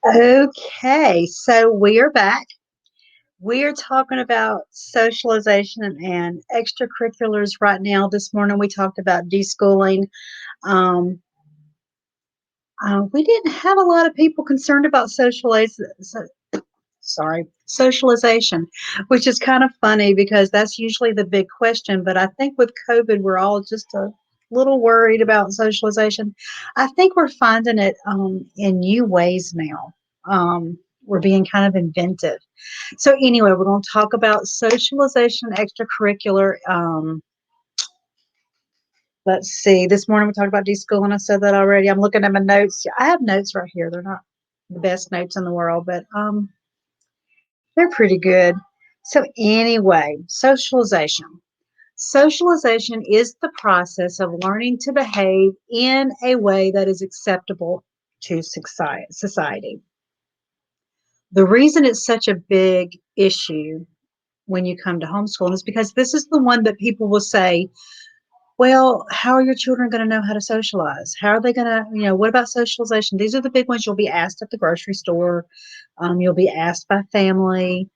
Okay, so we are back. We are talking about socialization and extracurriculars right now. This morning we talked about deschooling. Um, we didn't have a lot of people concerned about socialization, which is kind of funny because that's usually the big question. But I think with COVID, we're all just a little worried about socialization. I think we're finding it in new ways now. We're being kind of inventive. So anyway, we're going to talk about socialization, extracurricular. Let's see. This morning we talked about deschooling. I said that already. I'm looking at my notes. I have notes right here. They're not the best notes in the world, but they're pretty good. So anyway, socialization. Socialization is the process of learning to behave in a way that is acceptable to society. The reason it's such a big issue when you come to homeschooling is because this is the one that people will say, well, how are your children going to know how to socialize? How are they going to, what about socialization? These are the big ones you'll be asked at the grocery store. You'll be asked by family.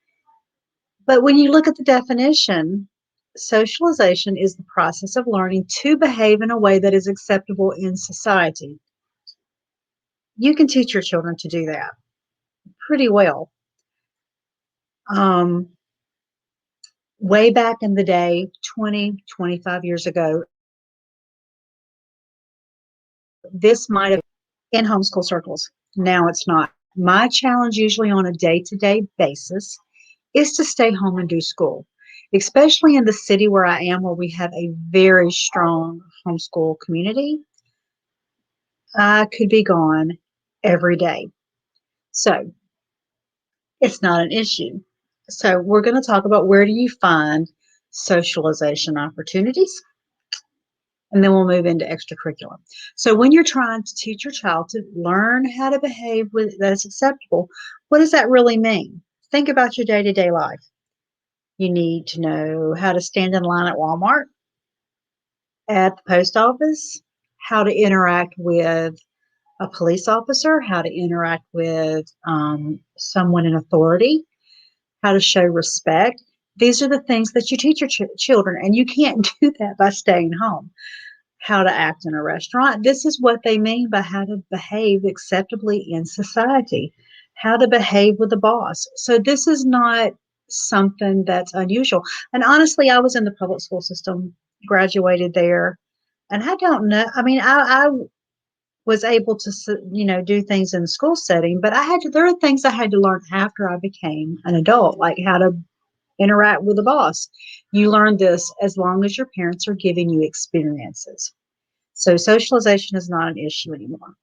But when you look at the definition, socialization is the process of learning to behave in a way that is acceptable in society. You can teach your children to do that pretty well. Um, Way back in the day, 20, 25 years ago, this might have in homeschool circles. Now it's not. My challenge, usually on a day to day basis, is to stay home and do school, especially in the city where I am, where we have a very strong homeschool community. I could be gone every day. So it's not an issue. So we're going to talk about where do you find socialization opportunities, and then we'll move into extracurricular. So when you're trying to teach your child to learn how to behave that's acceptable, what does that really mean? Think about your day-to-day life. You need to know how to stand in line at Walmart, at the post office, how to interact with a police officer, how to interact with someone in authority, how to show respect. These are the things that you teach your children, and you can't do that by staying home. How to act in a restaurant. This is what they mean by how to behave acceptably in society, how to behave with the boss. So this is not something that's unusual. And honestly, I was in the public school system, graduated there, and I don't know. I mean, I was able to, do things in the school setting, but there are things I had to learn after I became an adult, like how to interact with the boss. You learn this as long as your parents are giving you experiences. So socialization is not an issue anymore.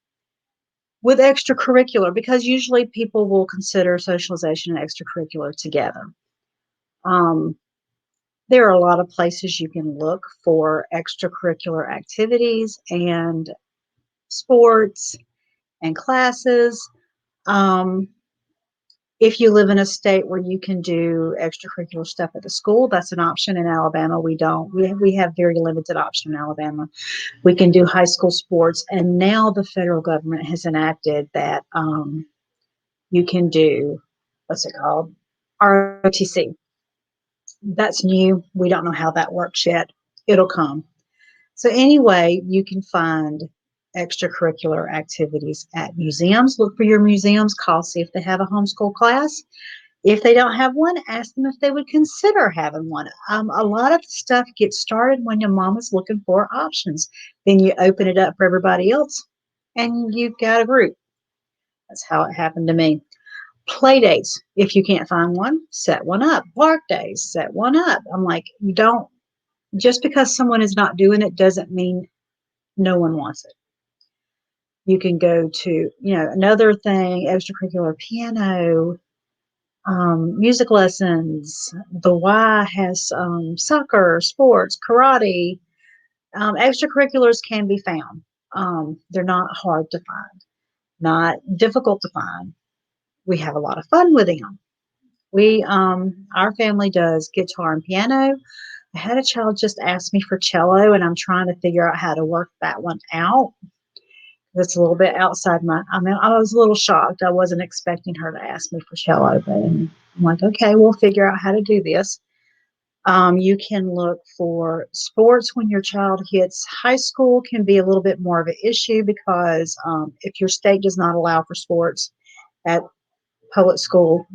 With extracurricular, because usually people will consider socialization and extracurricular together. Um, there are a lot of places you can look for extracurricular activities and sports and classes. Um, if you live in a state where you can do extracurricular stuff at the school, that's an option. In Alabama, we don't. We have very limited option in Alabama. We can do high school sports, and now the federal government has enacted that you can do, what's it called, ROTC. That's new. We don't know how that works yet. It'll come. So anyway, you can find extracurricular activities at museums. Look for your museums, call, see if they have a homeschool class. If they don't have one, ask them if they would consider having one. A lot of stuff gets started when your mom is looking for options. Then you open it up for everybody else, and you've got a group. That's how it happened to me. Play dates. If you can't find one, set one up. Park days, set one up. I'm like, you don't, just because someone is not doing it doesn't mean no one wants it. You can go to, another thing, extracurricular piano, music lessons. The Y has soccer, sports, karate. Extracurriculars can be found. They're not hard to find, not difficult to find. We have a lot of fun with them. Our family does guitar and piano. I had a child just ask me for cello, and I'm trying to figure out how to work that one out That's a little bit outside I was a little shocked. I wasn't expecting her to ask me for cello, but I'm like, okay, we'll figure out how to do this. You can look for sports when your child hits high school can be a little bit more of an issue because if your state does not allow for sports at public school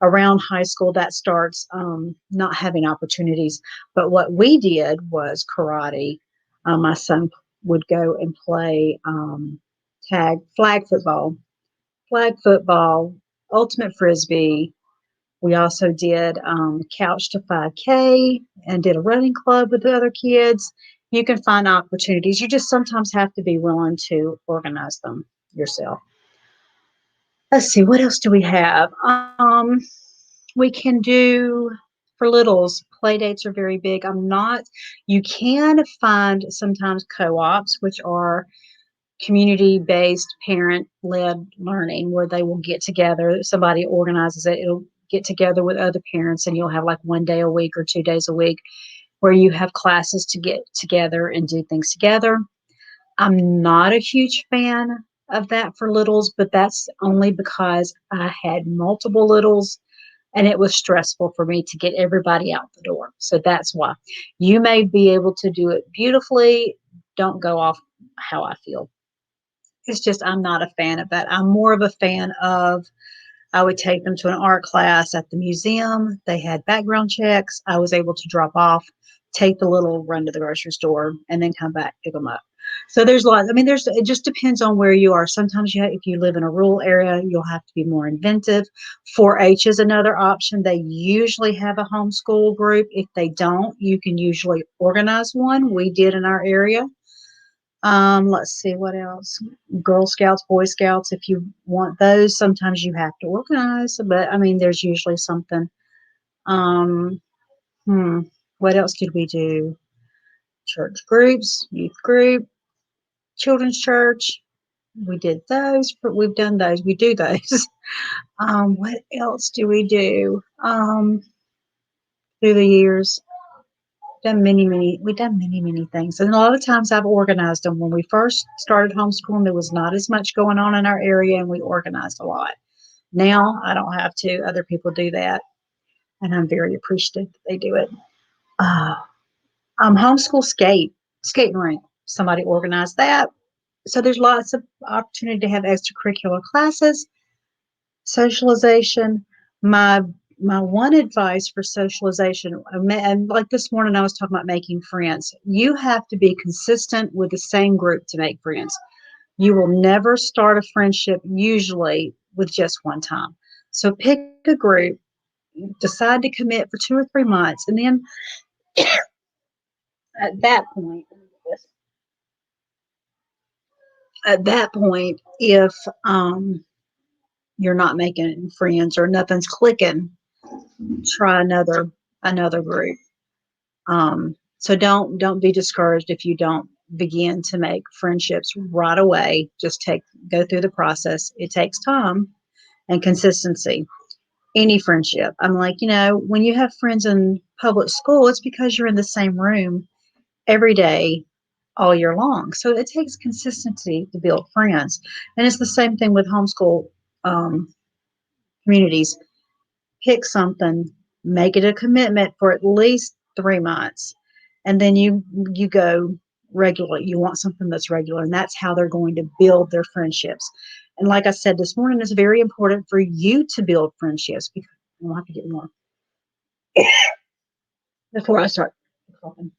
around high school, that starts not having opportunities. But what we did was karate. My son would go and play tag, flag football, ultimate frisbee. We also did couch to 5K and did a running club with the other kids. You can find opportunities. You just sometimes have to be willing to organize them yourself. Let's see, what else do we have? We can do for littles, play dates are very big. You can find sometimes co ops, which are community based, parent led learning where they will get together. Somebody organizes it, it'll get together with other parents, and you'll have like 1 day a week or 2 days a week where you have classes to get together and do things together. I'm not a huge fan of that for littles, but that's only because I had multiple littles and it was stressful for me to get everybody out the door. So that's why. You may be able to do it beautifully. Don't go off how I feel. It's just I'm not a fan of that. I'm more of a fan of I would take them to an art class at the museum. They had background checks. I was able to drop off, take the little run to the grocery store, and then come back, pick them up. So there's lots. I mean, it just depends on where you are. Sometimes if you live in a rural area, you'll have to be more inventive. 4-H is another option. They usually have a homeschool group. If they don't, you can usually organize one. We did in our area. Let's see what else. Girl Scouts, Boy Scouts, if you want those, sometimes you have to organize, but I mean, there's usually something. Um, hmm, what else did we do? Church groups, youth group, children's church. We did those, but we've done those. We do those. What else do we do? Through the years, we've done many things. And a lot of times I've organized them. When we first started homeschooling, there was not as much going on in our area and we organized a lot. Now I don't have to. Other people do that. And I'm very appreciative that they do it. Uh, Homeschool skating rink. Somebody organized that. So there's lots of opportunity to have extracurricular classes, socialization. My my one advice for socialization, and like this morning, I was talking about making friends. You have to be consistent with the same group to make friends. You will never start a friendship usually with just one time. So pick a group, decide to commit for 2 or 3 months, and then at that point, if you're not making friends or nothing's clicking, try another group. So don't be discouraged if you don't begin to make friendships right away. Just go through the process. It takes time and consistency. Any friendship. I'm like, when you have friends in public school, it's because you're in the same room every day all year long. So it takes consistency to build friends. And it's the same thing with homeschool um, communities. Pick something, make it a commitment for at least 3 months, and then you go regularly. You want something that's regular, and that's how they're going to build their friendships. And like I said this morning, it's very important for you to build friendships because I'll have to get more before I start talking.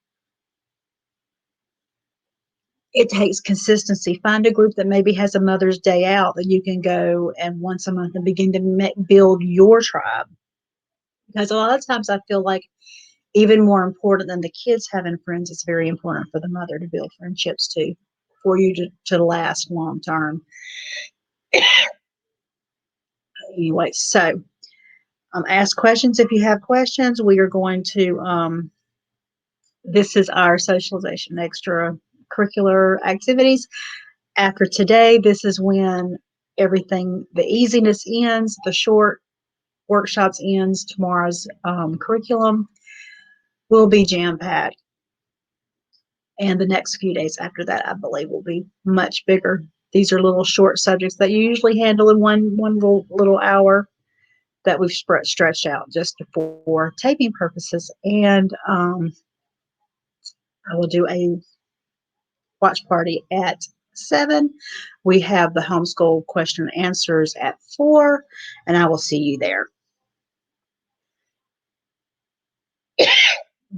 It takes consistency. Find a group that maybe has a Mother's Day out that you can go and once a month and begin to build your tribe. Because a lot of times I feel like even more important than the kids having friends, it's very important for the mother to build friendships too, for you to last long term. Anyway, so ask questions if you have questions. We are going to, this is our socialization extracurricular activities. After today, this is when the easiness ends, the short workshops ends. Tomorrow's curriculum will be jam packed. And the next few days after that, I believe, will be much bigger. These are little short subjects that you usually handle in one little hour that we've stretched out just for taping purposes. And I will do a watch party at 7. We have the homeschool question and answers at 4, and I will see you there.